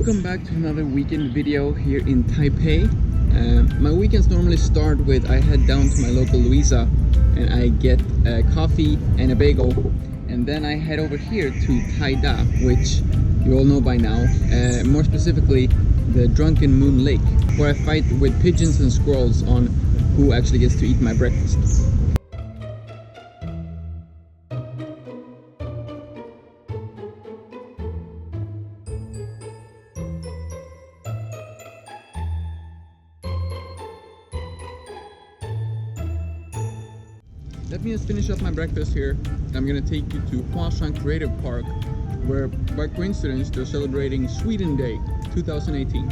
Welcome back to another weekend video here in Taipei. My weekends normally start with I head down to my local Louisa and I get a coffee and a bagel, and then I head over here to Taida, which you all know by now, more specifically the Drunken Moon Lake, where I fight with pigeons and squirrels on who actually gets to eat my breakfast. Let me just finish up my breakfast here. I'm gonna take you to Huashan Creative Park, where by coincidence they're celebrating Sweden Day 2018.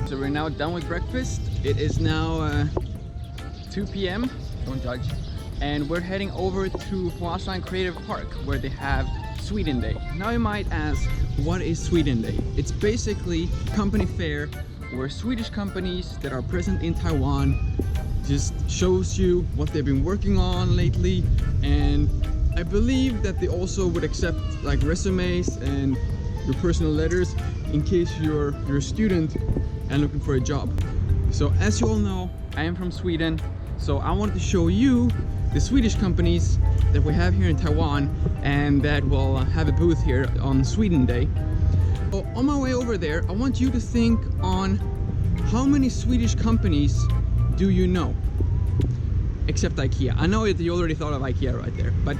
So we're now done with breakfast. It is now 2 p.m. Don't judge. And we're heading over to Huashan Creative Park, where they have Sweden Day. Now you might ask, what is Sweden Day? It's basically a company fair where Swedish companies that are present in Taiwan just shows you what they've been working on lately, and I believe that they also would accept like resumes and your personal letters in case you're a student and looking for a job. So as you all know, I am from Sweden, so I wanted to show you the Swedish companies that we have here in Taiwan and that will have a booth here on Sweden Day. So on my way over there, I want you to think on how many Swedish companies do you know? Except IKEA. I know that you already thought of IKEA right there, but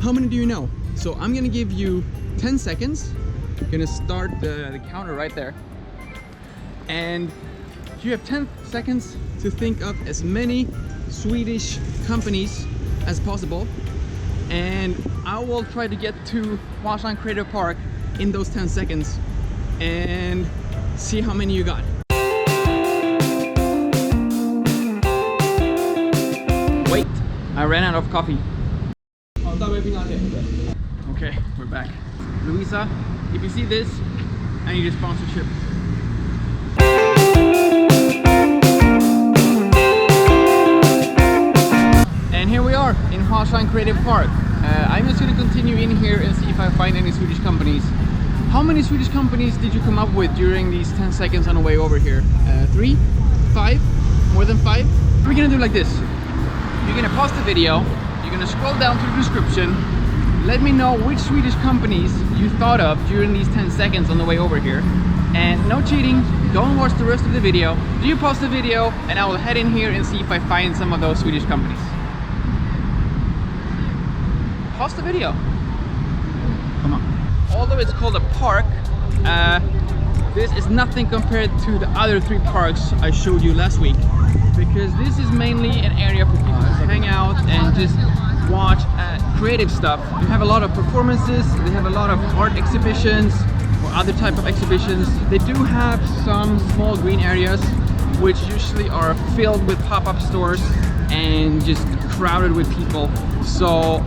how many do you know? So I'm gonna give you 10 seconds. I'm gonna start the counter right there. And you have 10 seconds to think of as many Swedish companies as possible. And I will try to get to Huashan Creative Park in those 10 seconds and see how many you got. Wait, I ran out of coffee. Okay, we're back. Louisa, if you see this, I need a sponsorship. And here we are in Huashan Creative Park. I'm just going to continue in here and see if I find any Swedish companies. How many Swedish companies did you come up with during these 10 seconds on the way over here? 3? 5? More than 5? We're gonna do like this. You're gonna pause the video, you're gonna scroll down to the description, let me know which Swedish companies you thought of during these 10 seconds on the way over here. And no cheating, don't watch the rest of the video. Do you pause the video and I will head in here and see if I find some of those Swedish companies. Pause the video. Come on. Although it's called a park, this is nothing compared to the other 3 parks I showed you last week, because this is mainly an area for people to hang out and just watch creative stuff. You have a lot of performances, they have a lot of art exhibitions or other type of exhibitions. They do have some small green areas which usually are filled with pop-up stores and just crowded with people. So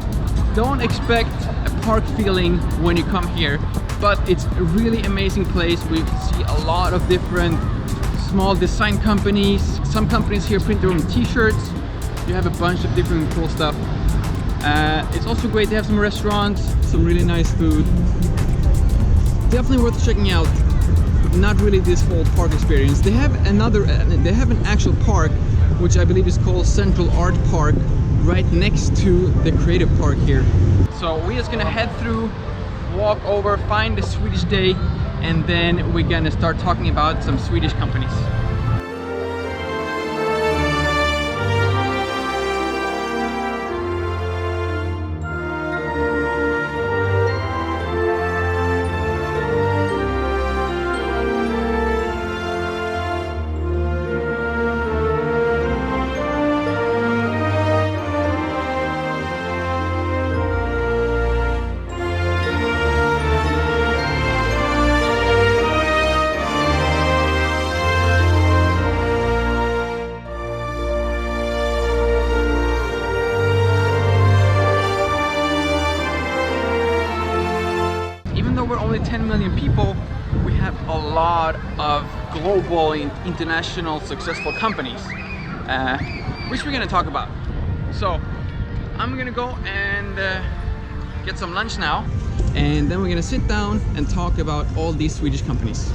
don't expect a park feeling when you come here, but it's a really amazing place. We see a lot of different small design companies. Some companies here print their own t-shirts. You have a bunch of different cool stuff. It's also great. They have some restaurants, some really nice food. Definitely worth checking out. Not really this whole park experience. They have an actual park, which I believe is called Central Art Park, right next to the Creative Park here. So we're just gonna head through, walk over, find the Swedish Day, and then we're gonna start talking about some Swedish companies. We're only 10 million people, we have a lot of global and international successful companies, which we're gonna talk about. So I'm gonna go and get some lunch now, and then we're gonna sit down and talk about all these Swedish companies.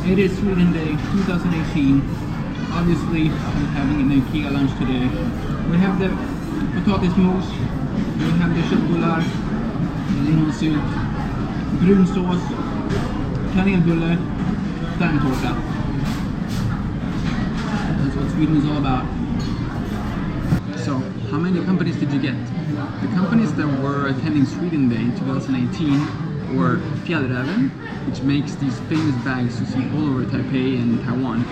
It is Sweden Day 2018. Obviously, we're having an IKEA lunch today. We have the potatismos, we have the köttbullar, lingonsylt, brunsås, kanelbulle, tärntårta. That's what Sweden is all about. So, how many companies did you get? The companies that were attending Sweden Day 2018 were Fjällräven, which makes these famous bags you see all over Taipei and Taiwan.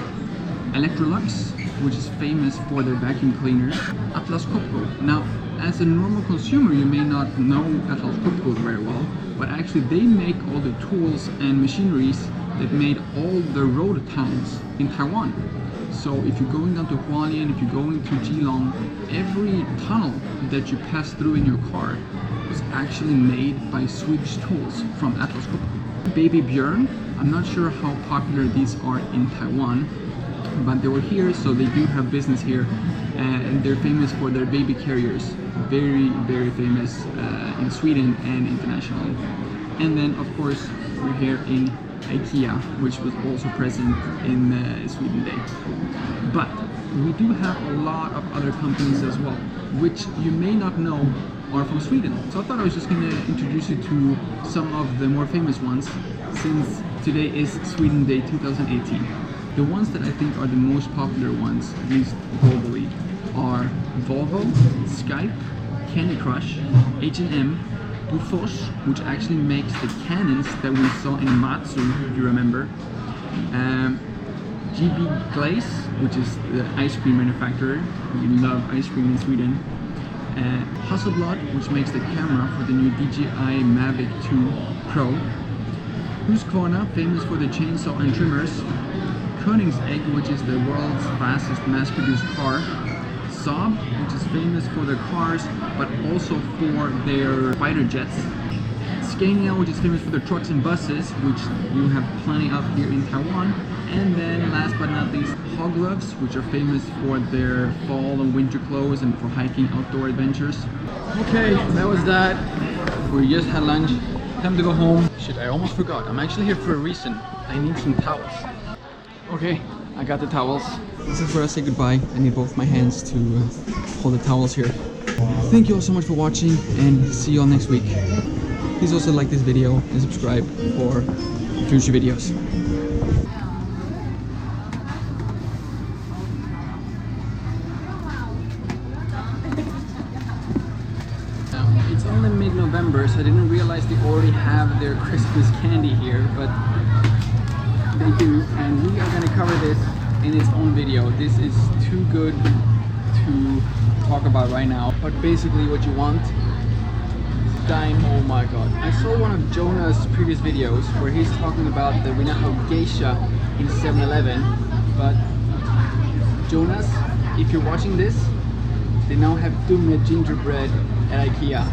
Electrolux, which is famous for their vacuum cleaners. Atlas Copco. Now, as a normal consumer, you may not know Atlas Copco very well, but actually they make all the tools and machineries that made all the road tunnels in Taiwan. So if you're going down to Hualien, if you're going to Geelong, every tunnel that you pass through in your car was actually made by Swedish tools from Atlas Copco. Baby Björn, I'm not sure how popular these are in Taiwan, but they were here, so they do have business here, and they're famous for their baby carriers. Very, very famous in Sweden and internationally. And then, of course, we're here in IKEA, which was also present in Sweden Day. But we do have a lot of other companies as well, which you may not know are from Sweden. So I thought I was just going to introduce you to some of the more famous ones, since today is Sweden Day 2018. The ones that I think are the most popular ones, at least globally, are Volvo, Skype, Candy Crush, H&M, Bofors, which actually makes the cannons that we saw in Matsu, if you remember. GB Glaze, which is the ice cream manufacturer. We love ice cream in Sweden. Hasselblad, which makes the camera for the new DJI Mavic 2 Pro. Husqvarna, famous for the chainsaw and trimmers. Koenigsegg, which is the world's fastest mass-produced car. Saab, which is famous for their cars, but also for their fighter jets. Scania, which is famous for their trucks and buses, which you have plenty of here in Taiwan. And then last but not least, Hog Gloves, which are famous for their fall and winter clothes and for hiking outdoor adventures. Okay, that was that. We just had lunch. Time to go home. Shit, I almost forgot. I'm actually here for a reason. I need some towels. Okay, I got the towels. This is where I say goodbye. I need both my hands to hold the towels here. Thank you all so much for watching, and see you all next week. Please also like this video and subscribe for future videos. It's only mid-November, so I didn't realize they already have their Christmas candy here, but they do, and we are going to cover this in its own video. This is too good to talk about right now, but basically what you want, dime, oh my god. I saw one of Jonah's previous videos where he's talking about the Renato Geisha in 7-Eleven, but Jonas, if you're watching this, they now have Dumne gingerbread at IKEA.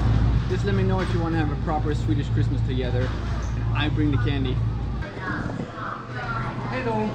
Just let me know if you want to have a proper Swedish Christmas together, and I bring the candy. Hello!